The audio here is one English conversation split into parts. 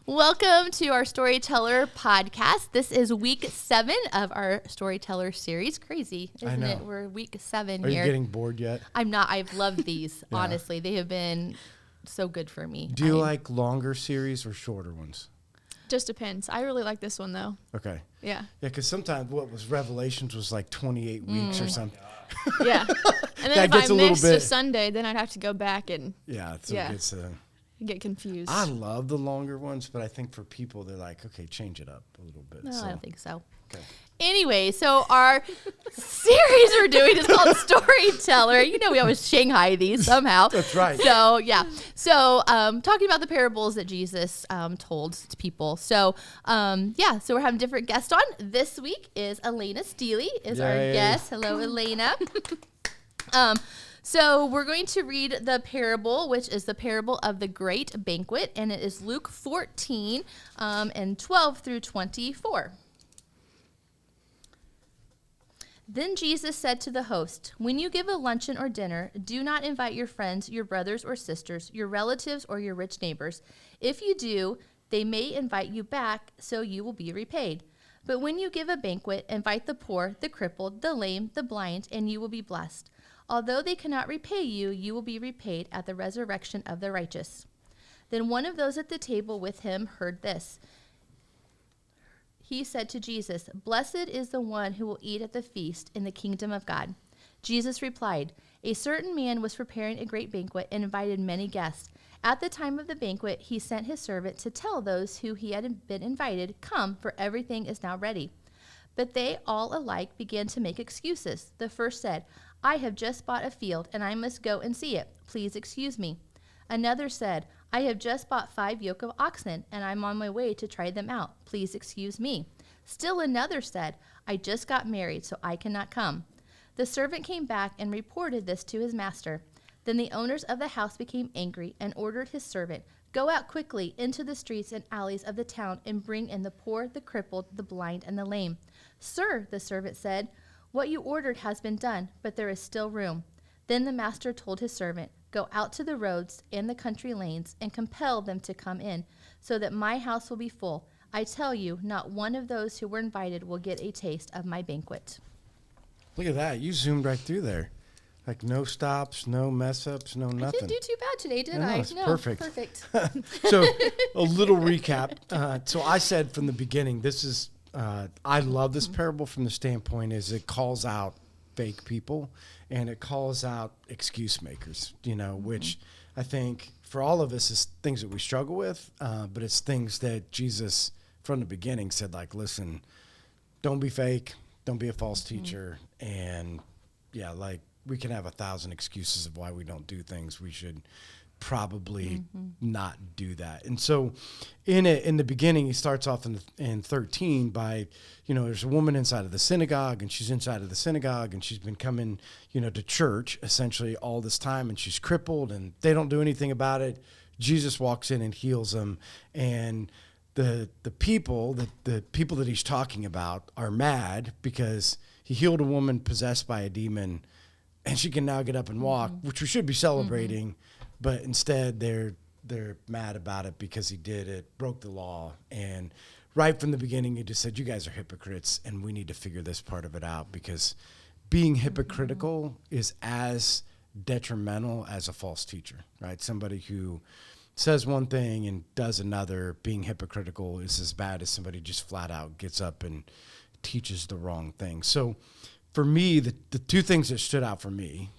Welcome to our Storyteller podcast. This is week 7 of our Storyteller series. Crazy, isn't it? We're week 7 Are here. you getting bored yet? I'm not. I've loved these, honestly. They have been so good for me. Do you like longer series or shorter ones? Just depends. I really like this one, though. Okay. Yeah. Yeah, because sometimes Revelations was like 28 weeks or something. Yeah. And then if I missed a Sunday, then I'd have to go back and It get confused. I love the longer ones, but I think for people, they're like, okay, change it up a little bit. No, I don't think so. Okay. Anyway, so our series we're doing is called Storyteller. You know, we always Shanghai these somehow. That's right. So, yeah. So, talking about the parables that Jesus told to people. So, so we're having different guests on. This week is Elena Steely is our guest. Hello, Elena. So we're going to read the parable, which is the parable of the great banquet, and it is Luke 14 and 12 through 24. Then Jesus said to the host, "When you give a luncheon or dinner, do not invite your friends, your brothers or sisters, your relatives, or your rich neighbors. If you do, they may invite you back, so you will be repaid. But when you give a banquet, invite the poor, the crippled, the lame, the blind, and you will be blessed. Although they cannot repay you, you will be repaid at the resurrection of the righteous." Then one of those at the table with him heard this. He said to Jesus, "Blessed is the one who will eat at the feast in the kingdom of God." Jesus replied, "A certain man was preparing a great banquet and invited many guests. At the time of the banquet, he sent his servant to tell those who he had been invited, 'Come, for everything is now ready.' But they all alike began to make excuses. The first said, 'I have just bought a field, and I must go and see it. Please excuse me.' Another said, 'I have just bought 5 yoke of oxen, and I'm on my way to try them out. Please excuse me.' Still another said, 'I just got married, so I cannot come.' The servant came back and reported this to his master. Then the owners of the house became angry and ordered his servant, 'Go out quickly into the streets and alleys of the town and bring in the poor, the crippled, the blind, and the lame.' 'Sir,' the servant said, 'what you ordered has been done, but there is still room.' Then the master told his servant, 'Go out to the roads and the country lanes and compel them to come in, so that my house will be full. I tell you, not one of those who were invited will get a taste of my banquet.'" Look at that. You zoomed right through there. Like no stops, no mess ups, no nothing. I didn't do too bad today, did I? I? It's perfect. Perfect. So a little recap. So I said from the beginning, this is, I love this parable from the standpoint is it calls out fake people and it calls out excuse makers, which I think for all of us is things that we struggle with, but it's things that Jesus from the beginning said, like, listen, don't be fake, don't be a false teacher, and we can have 1,000 excuses of why we don't do things. We should probably not do that. And so in the beginning, he starts off in 13 by, there's a woman inside of the synagogue, and she's inside of the synagogue, and she's been coming, to church essentially all this time, and she's crippled, and they don't do anything about it. Jesus walks in and heals them, and the people that he's talking about are mad because he healed a woman possessed by a demon, and she can now get up and walk, which we should be celebrating, but instead they're mad about it because he did it, broke the law. And right from the beginning, he just said, you guys are hypocrites, and we need to figure this part of it out, because being hypocritical is as detrimental as a false teacher, right? Somebody who says one thing and does another, being hypocritical is as bad as somebody just flat out gets up and teaches the wrong thing. So for me, the 2 things that stood out for me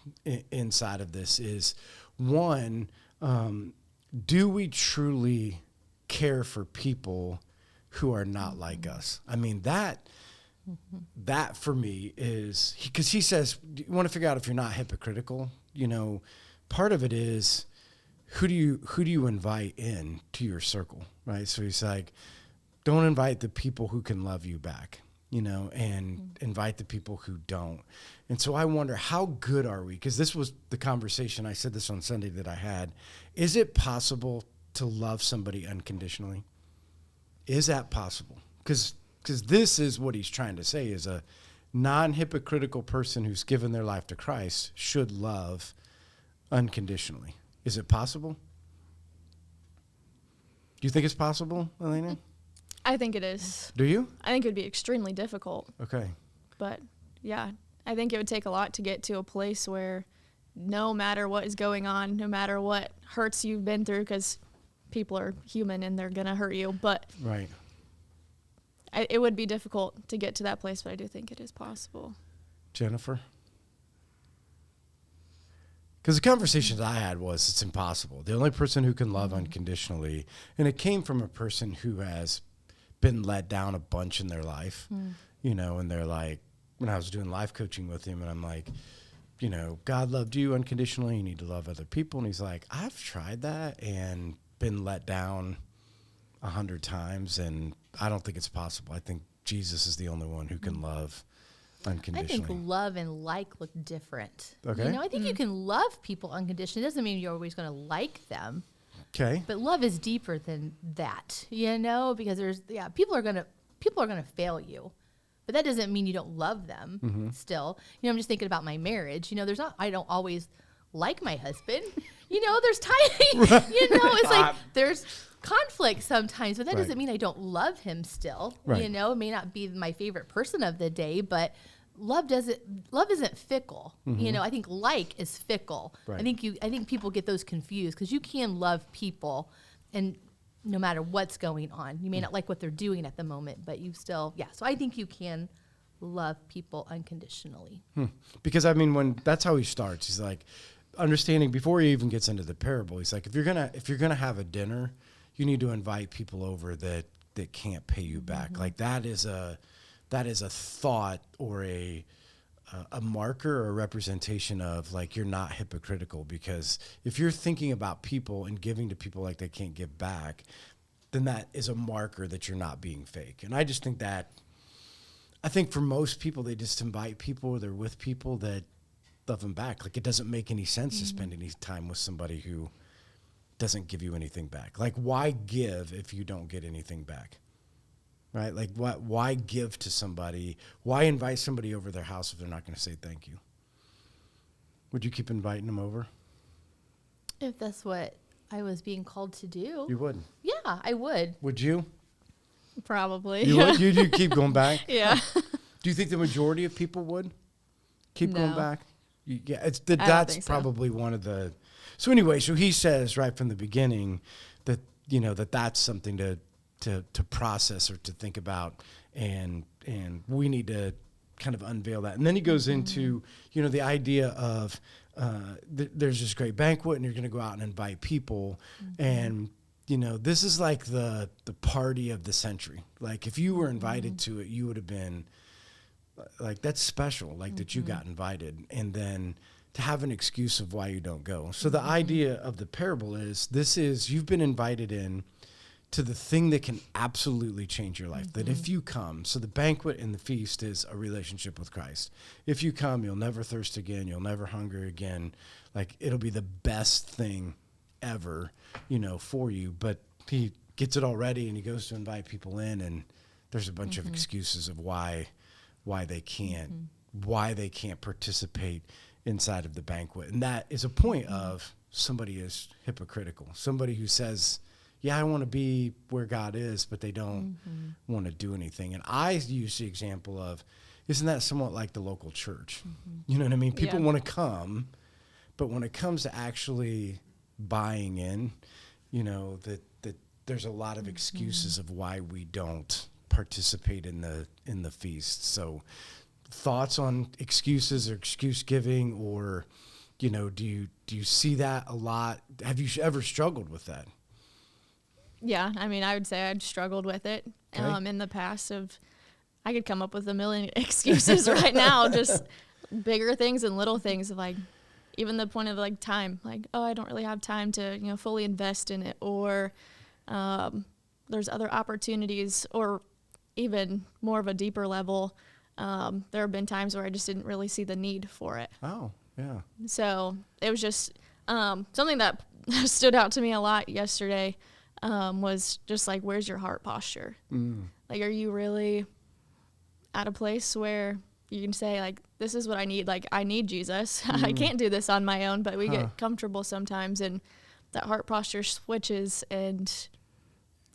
inside of this is, one, do we truly care for people who are not like us? I mean, that for me is, because he says, you want to figure out if you're not hypocritical, part of it is, who do you invite in to your circle, right? So he's like, don't invite the people who can love you back, and invite the people who don't. And so I wonder, how good are we? Because this was the conversation, I said this on Sunday that I had. Is it possible to love somebody unconditionally? Is that possible? Because this is what he's trying to say, is a non-hypocritical person who's given their life to Christ should love unconditionally. Is it possible? Do you think it's possible, Elena? I think it is. Do you? I think it would be extremely difficult. Okay. But, yeah, I think it would take a lot to get to a place where no matter what is going on, no matter what hurts you've been through, because people are human and they're going to hurt you, but right. It would be difficult to get to that place, but I do think it is possible. Jennifer? Because the conversations I had was it's impossible. The only person who can love unconditionally, and it came from a person who has been let down a bunch in their life, you know, and they're like, when I was doing life coaching with him, and I'm like, you know, God loved you unconditionally, you need to love other people. And he's like, I've tried that and been let down 100 times, and I don't think it's possible. I think Jesus is the only one who can love unconditionally. I think love and like look different. Okay. You know, I think you can love people unconditionally. It doesn't mean you're always going to like them. Okay. But love is deeper than that, you know, because people are going to fail you. But that doesn't mean you don't love them still. You know, I'm just thinking about my marriage. You know, I don't always like my husband. You know, there's time, you know, it's like there's conflict sometimes, but that doesn't mean I don't love him still. Right. You know, it may not be my favorite person of the day, but love isn't fickle. You know, I think like is fickle. Right. I think people get those confused because you can love people and no matter what's going on. You may not like what they're doing at the moment, but you still, so I think you can love people unconditionally. Because I mean, that's how he starts. He's like, understanding before he even gets into the parable, he's like, if you're gonna have a dinner, you need to invite people over that can't pay you back. Like that is a thought or a marker or a representation of like you're not hypocritical, because if you're thinking about people and giving to people like they can't give back, then that is a marker that you're not being fake. And I just think for most people, they just invite people or they're with people that love them back. Like it doesn't make any sense to spend any time with somebody who doesn't give you anything back. Like why give if you don't get anything back? Right? Like why give to somebody? Why invite somebody over their house if they're not going to say thank you? Would you keep inviting them over? If that's what I was being called to do. You would? Yeah, I would. Would you? Probably. You would? You keep going back? Yeah. Do you think the majority of people would keep going back? Yeah, that's probably one of the. So anyway, so he says right from the beginning that that's something to process or to think about, and we need to kind of unveil that. And then he goes into the idea of there's this great banquet, and you're going to go out and invite people, and this is like the party of the century. Like if you were invited to it, you would have been. Like that's special, like that you got invited, and then to have an excuse of why you don't go. So the idea of the parable is you've been invited in to the thing that can absolutely change your life. That if you come, so the banquet and the feast is a relationship with Christ. If you come, you'll never thirst again, you'll never hunger again. Like it'll be the best thing ever, for you. But he gets it all ready and he goes to invite people in, and there's a bunch of excuses of why they can't participate inside of the banquet. And that is a point of somebody is hypocritical. Somebody who says, yeah, I want to be where God is, but they don't want to do anything. And I use the example of, isn't that somewhat like the local church? You know what I mean? People want to come, but when it comes to actually buying in, that there's a lot of excuses of why we don't participate in the feast. So thoughts on excuses or excuse giving, or do you see that a lot? Have you ever struggled with that? Yeah, I mean, I would say I'd struggled with it in the past. I could come up with a million excuses right now, just bigger things and little things, of like even the point of like time, like, oh, I don't really have time to fully invest in it, or there's other opportunities, or even more of a deeper level, there have been times where I just didn't really see the need for it. Oh, yeah. So it was just something that stood out to me a lot yesterday, was just like, where's your heart posture? Like, are you really at a place where you can say, like, this is what I need? Like, I need Jesus. I can't do this on my own, but we get comfortable sometimes, and that heart posture switches, and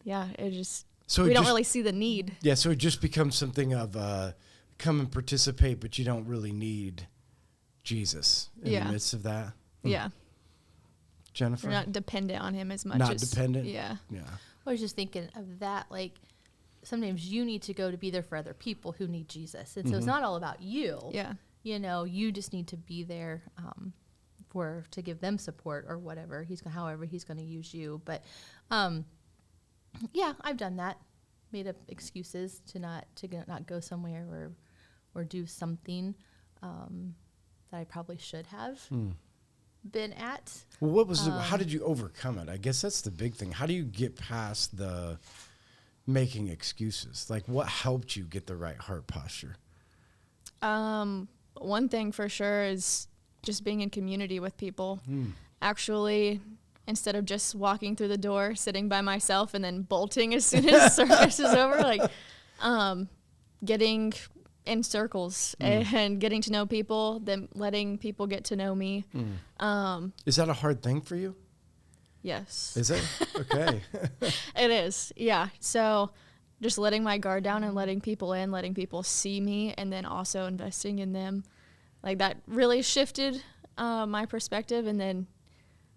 yeah, it just, So we it don't just- really see the need. Yeah, so it just becomes something of come and participate, but you don't really need Jesus in Yeah. the midst of that. Yeah. Jennifer? We're not dependent on him as much Not as. dependent? Yeah. Yeah. I was just thinking of that, like sometimes you need to go to be there for other people who need Jesus. And so it's not all about you. Yeah. You know, you just need to be there to give them support or whatever. However he's going to use you. But yeah, I've done that. Made up excuses to not go somewhere or do something that I probably should have been at. Well, what was how did you overcome it? I guess that's the big thing. How do you get past the making excuses? Like, what helped you get the right heart posture? One thing for sure is just being in community with people. Actually, instead of just walking through the door, sitting by myself, and then bolting as soon as service is over, like getting in circles and getting to know people, then letting people get to know me. Is that a hard thing for you? Yes. Is it? Okay. It is, yeah. So just letting my guard down and letting people in, letting people see me, and then also investing in them. Like, that really shifted my perspective. And then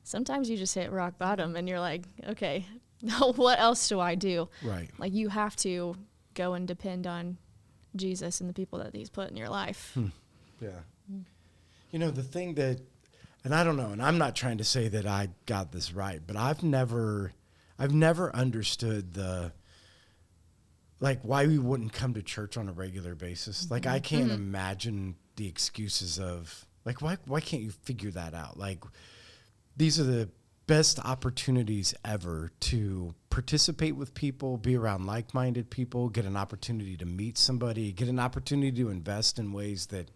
sometimes you just hit rock bottom and you're like, okay, what else do I do? Right. Like, you have to go and depend on Jesus and the people that he's put in your life. Yeah. You know, the thing that, and I don't know, and I'm not trying to say that I got this right, but I've never understood why we wouldn't come to church on a regular basis. Like, I can't imagine the excuses of, like, why can't you figure that out? Like, these are the best opportunities ever to participate with people, be around like-minded people, get an opportunity to meet somebody, get an opportunity to invest in ways that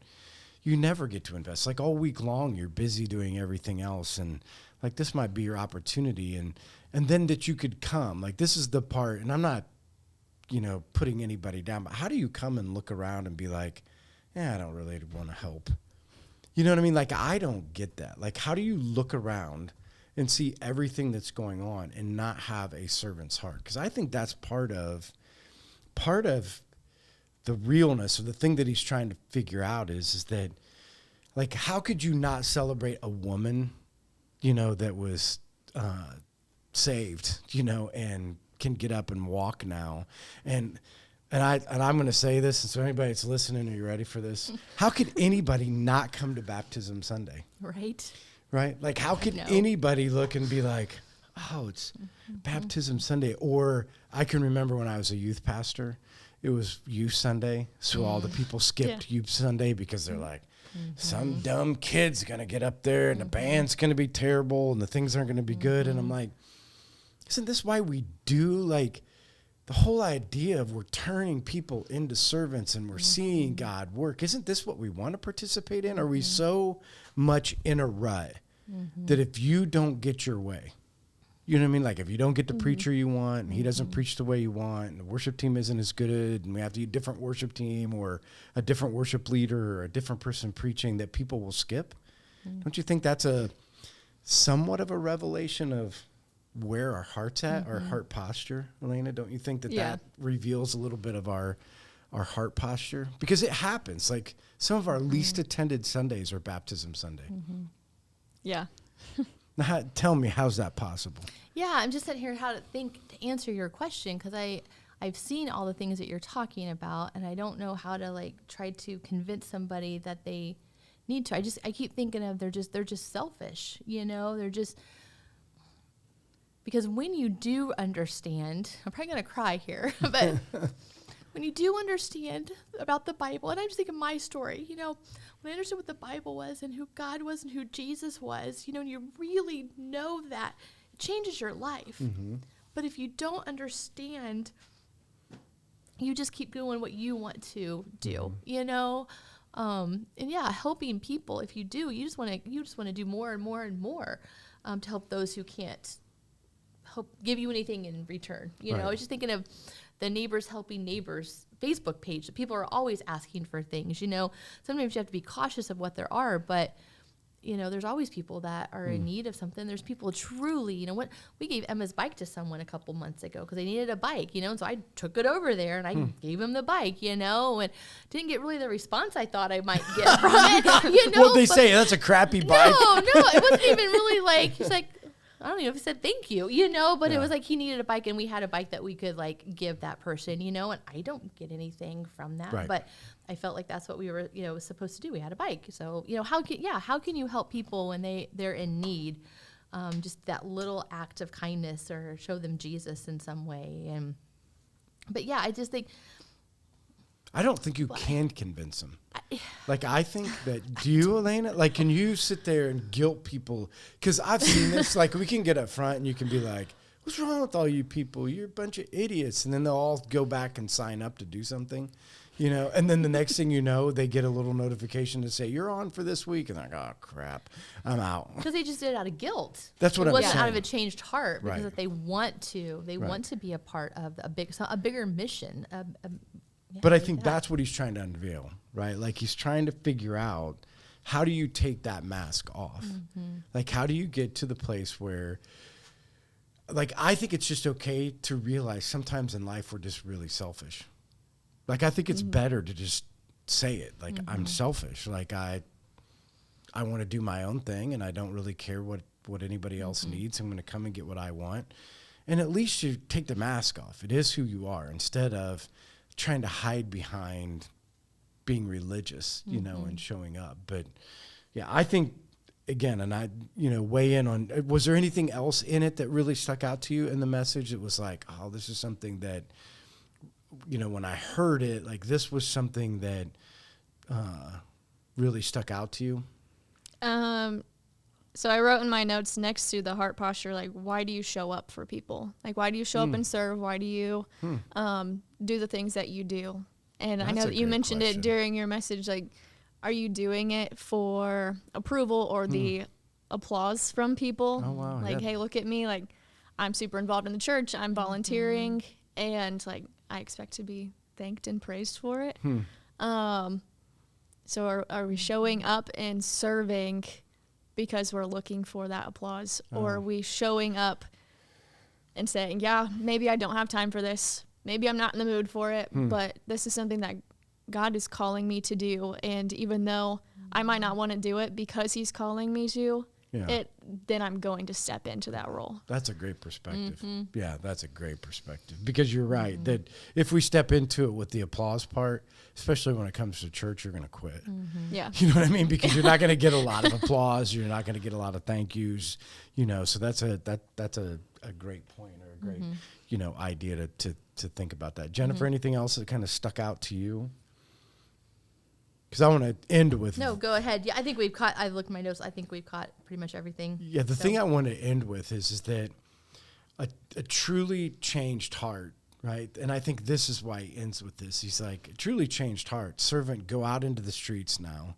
you never get to invest. Like, all week long, you're busy doing everything else. And like, this might be your opportunity. And then that you could come, like, this is the part, and I'm not, putting anybody down, but how do you come and look around and be like, I don't really want to help. You know what I mean? Like, I don't get that. Like, how do you look around and see everything that's going on and not have a servant's heart? Because I think that's part of the realness, or the thing that he's trying to figure out is that, like, how could you not celebrate a woman, that was saved, and can get up and walk now, and I'm going to say this, and so anybody that's listening, are you ready for this? How could anybody not come to Baptism Sunday? Right. Right? Like, how could anybody look and be like, oh, it's Baptism Sunday? Or I can remember when I was a youth pastor, it was Youth Sunday, so all the people skipped Youth Sunday because they're like, some dumb kid's going to get up there, and the band's going to be terrible, and the things aren't going to be good. And I'm like, isn't this why we do, like, the whole idea of we're turning people into servants and we're seeing God work? Isn't this what we want to participate in? Are we so much in a rut that if you don't get your way, you know what I mean? Like, if you don't get the preacher you want, and he doesn't preach the way you want, and the worship team isn't as good, and we have to use a different worship team or a different worship leader or a different person preaching, that people will skip? Don't you think that's a somewhat of a revelation of where our heart's at, our heart posture, Elena? Don't you think that that reveals a little bit of our heart posture? Because it happens. Like, some of our least attended Sundays are Baptism Sunday. Yeah. Now, tell me, how's that possible? Yeah, I'm just sitting here to answer your question, because I've seen all the things that you're talking about, and I don't know how to, like, try to convince somebody that they need to. I keep thinking of they're just selfish, they're just, because when you do understand, I'm probably going to cry here, but when you do understand about the Bible, and I'm just thinking my story, when I understood what the Bible was and who God was and who Jesus was, and you really know that, it changes your life. But if you don't understand, you just keep doing what you want to do, and helping people. If you do, you just want to do more and more and more to help those who can't give you anything in return. I was just thinking of the Neighbors Helping Neighbors Facebook page. People are always asking for things. Sometimes you have to be cautious of what there are, but there's always people that are in need of something. There's people truly, what we gave Emma's bike to someone a couple months ago because they needed a bike, and so I took it over there and I gave him the bike, and didn't get really the response I thought I might get from it, Well, they say that's a crappy bike. No, it wasn't even really like, he's like, I don't know if he said thank you, but it was like he needed a bike and we had a bike that we could like give that person, and I don't get anything from that, but I felt like that's what we were, supposed to do. We had a bike. So, how can you help people when they're in need? Just that little act of kindness or show them Jesus in some way. But yeah, I just think, I don't think you can convince them. I think that, do you, Elena? Like, can you sit there and guilt people? Because I've seen this. Like, we can get up front and you can be like, what's wrong with all you people? You're a bunch of idiots. And then they'll all go back and sign up to do something, And then the next thing you know, they get a little notification to say, you're on for this week. And they're like, oh, crap, I'm out. Because they just did it out of guilt. That's what I'm saying. It wasn't out of a changed heart, because that they want to. They want to be a part of a bigger mission. But I think that's what he's trying to unveil, right? Like, he's trying to figure out, how do you take that mask off? Like, how do you get to the place where, like, I think it's just okay to realize sometimes in life we're just really selfish. Like, I think it's better to just say it. Like, I'm selfish. Like, I want to do my own thing, and I don't really care what anybody else needs. I'm going to come and get what I want. And at least you take the mask off. It is who you are, instead of trying to hide behind being religious, and showing up. But yeah, I think, again, and I, weigh in on, was there anything else in it that really stuck out to you in the message? It was like, oh, this is something that, when I heard it, like, this was something that really stuck out to you? So I wrote in my notes next to the heart posture, like, why do you show up for people? Like, why do you show up and serve? Why do you do the things that you do? And I know that you mentioned it during your message, like, are you doing it for approval or the applause from people? Oh, wow. Like, hey, look at me. Like, I'm super involved in the church. I'm volunteering. And, like, I expect to be thanked and praised for it. So are we showing up and serving because we're looking for that applause? Or are we showing up and saying, yeah, maybe I don't have time for this. Maybe I'm not in the mood for it, but this is something that God is calling me to do. And even though I might not want to do it because he's calling me to, then I'm going to step into that role. That's a great perspective. Yeah, that's a great perspective. Because you're right, that if we step into it with the applause part, especially when it comes to church, you're going to quit. Yeah. You know what I mean? Because you're not going to get a lot of applause. You're not going to get a lot of thank yous. So that's a great point, or a great idea to think about that. Jennifer, anything else that kind of stuck out to you? Because I want to end with... No, go ahead. Yeah, I think we've caught... I've looked at my notes. I think we've caught pretty much everything. Yeah, the thing I want to end with is that a truly changed heart, right? And I think this is why he ends with this. He's like, a truly changed heart, servant, go out into the streets now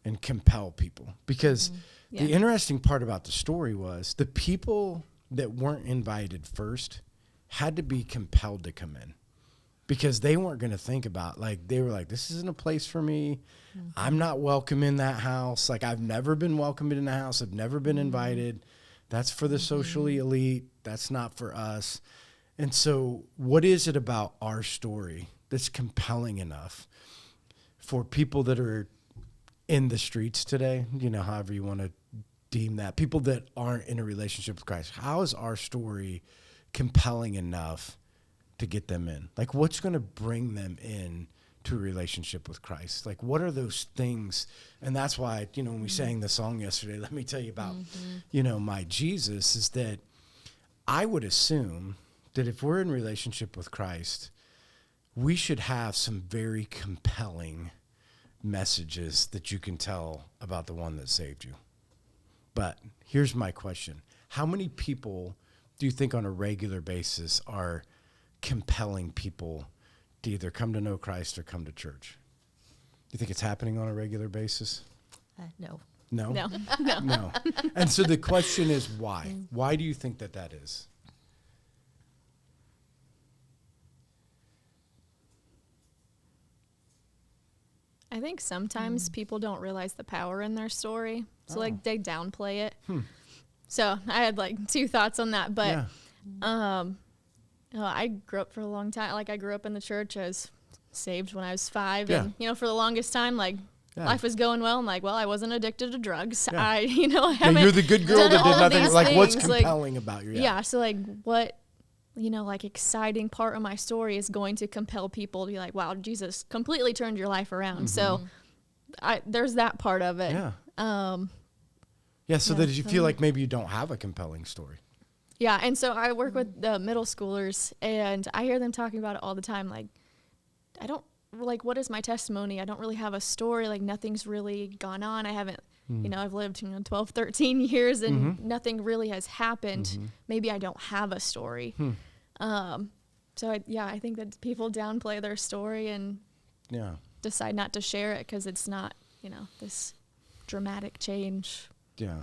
and compel people. Because the interesting part about the story was the people that weren't invited first had to be compelled to come in. Because they weren't going to think about, like, they were like, this isn't a place for me. I'm not welcome in that house. Like, I've never been welcomed in the house. I've never been invited. That's for the socially elite. That's not for us. And so what is it about our story that's compelling enough for people that are in the streets today, however you want to deem that, people that aren't in a relationship with Christ? How is our story compelling enough to get them in? Like, what's going to bring them in to a relationship with Christ? Like, what are those things? And that's why, when we sang the song yesterday, let me tell you about, my Jesus, is that I would assume that if we're in relationship with Christ, we should have some very compelling messages that you can tell about the one that saved you. But here's my question. How many people do you think on a regular basis are compelling people to either come to know Christ or come to church? Do you think it's happening on a regular basis? No. No? No. No. And so the question is why? Why do you think that is? I think sometimes people don't realize the power in their story. So like they downplay it. So I had like two thoughts on that, but I grew up for a long time. Like I grew up in the church. I was saved when I was 5, and for the longest time, like life was going well. I'm like, well, I wasn't addicted to drugs. I haven't. You're the good girl that did nothing. Like, what's things. compelling about you? Yeah. So like, what, like exciting part of my story is going to compel people to be like, wow, Jesus completely turned your life around. So there's that part of it. Yeah. So that you feel like maybe you don't have a compelling story. Yeah. And so I work with the middle schoolers, and I hear them talking about it all the time. Like, I don't, like, what is my testimony? I don't really have a story. Like, nothing's really gone on. I haven't, I've lived 12, 13 years, and nothing really has happened. Maybe I don't have a story. So I think that people downplay their story and decide not to share it because it's not, this dramatic change. Yeah.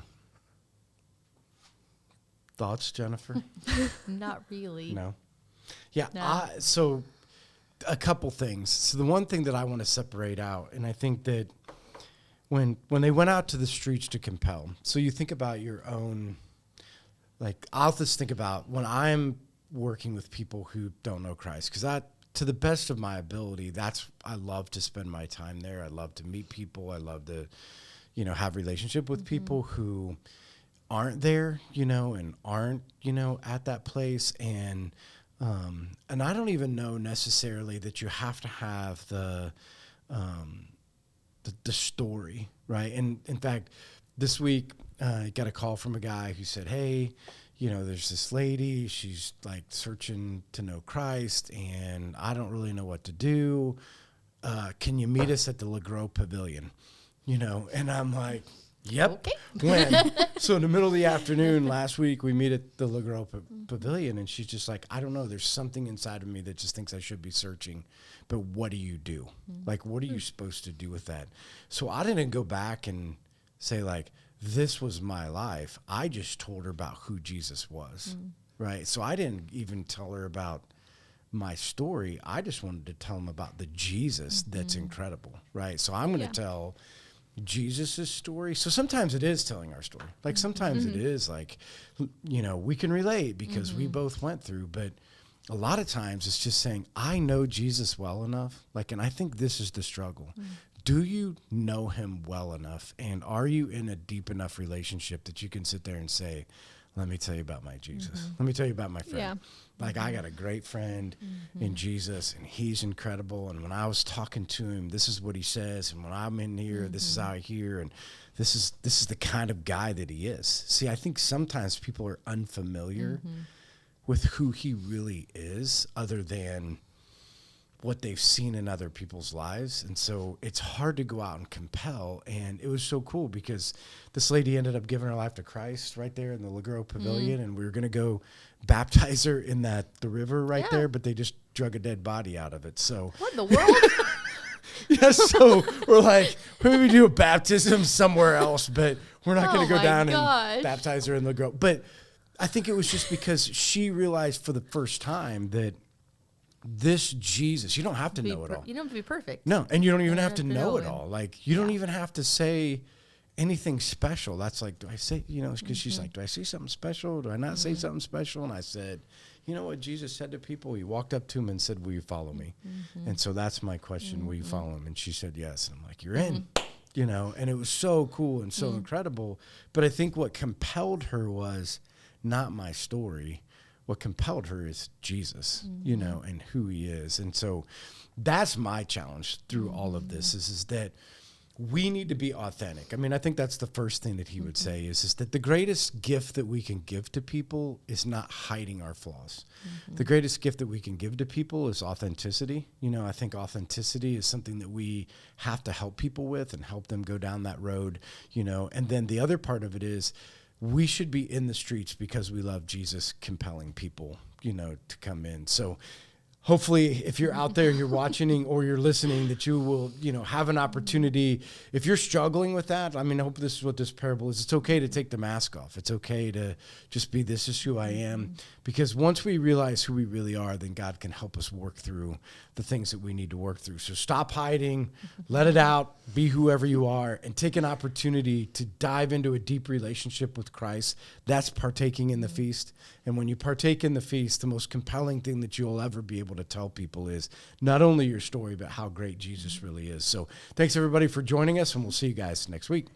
Thoughts, Jennifer? Not really. No. Yeah. No. So a couple things. So the one thing that I want to separate out, and I think that when they went out to the streets to compel, so you think about your own, like, I'll just think about when I'm working with people who don't know Christ, because to the best of my ability, I love to spend my time there. I love to meet people. I love to, have relationship with people who aren't there, and aren't, at that place. And I don't even know necessarily that you have to have the story, right? And in fact, this week, I got a call from a guy who said, hey, there's this lady, she's like searching to know Christ, and I don't really know what to do. Can you meet us at the LeGros Pavilion? And I'm like, yep. Okay. When? So in the middle of the afternoon last week, we meet at the LeGros Pavilion, and she's just like, I don't know, there's something inside of me that just thinks I should be searching, but what do you do? Like, what are you supposed to do with that? So I didn't go back and say, like, this was my life. I just told her about who Jesus was, right? So I didn't even tell her about my story. I just wanted to tell them about the Jesus that's incredible, right? So I'm going to tell Jesus's story. So sometimes it is telling our story. Like sometimes it is like, we can relate because we both went through, but a lot of times it's just saying, I know Jesus well enough. Like, and I think this is the struggle. Do you know him well enough? And are you in a deep enough relationship that you can sit there and say, let me tell you about my Jesus. Let me tell you about my friend. Yeah. Like, I got a great friend in Jesus, and he's incredible. And when I was talking to him, this is what he says. And when I'm in here, this is how I hear. And this is the kind of guy that he is. See, I think sometimes people are unfamiliar with who he really is, other than what they've seen in other people's lives. And so it's hard to go out and compel. And it was so cool because this lady ended up giving her life to Christ right there in the LeGros Pavilion. And we were going to go baptize her in the river right there, but they just drug a dead body out of it. So What in the world? so we're like, maybe we do a baptism somewhere else, but we're not going to go down and baptize her in LeGros. But I think it was just because she realized for the first time that this Jesus, you don't have to know it all. You don't have to be perfect. No, and you don't even have to know it all. Like, you don't even have to say anything special. That's like, do I say, because she's like, do I say something special? Do I not say something special? And I said, you know what Jesus said to people? He walked up to him and said, will you follow me? And so that's my question, will you follow him? And she said, yes. And I'm like, you're in, and it was so cool and so incredible. But I think what compelled her was not my story. What compelled her is Jesus, and who he is. And so that's my challenge through all of this is that we need to be authentic. I mean, I think that's the first thing that he would say is that the greatest gift that we can give to people is not hiding our flaws. The greatest gift that we can give to people is authenticity. I think authenticity is something that we have to help people with and help them go down that road, and then the other part of it is we should be in the streets because we love Jesus, compelling people, to come in. So hopefully if you're out there, you're watching or you're listening, that you will, have an opportunity. If you're struggling with that, I mean, I hope this is what this parable is. It's okay to take the mask off. It's okay to just be, this is who I am. Because once we realize who we really are, then God can help us work through the things that we need to work through. So stop hiding, let it out, be whoever you are, and take an opportunity to dive into a deep relationship with Christ. That's partaking in the feast. And when you partake in the feast, the most compelling thing that you'll ever be able to tell people is not only your story, but how great Jesus really is. So thanks, everybody, for joining us, and we'll see you guys next week.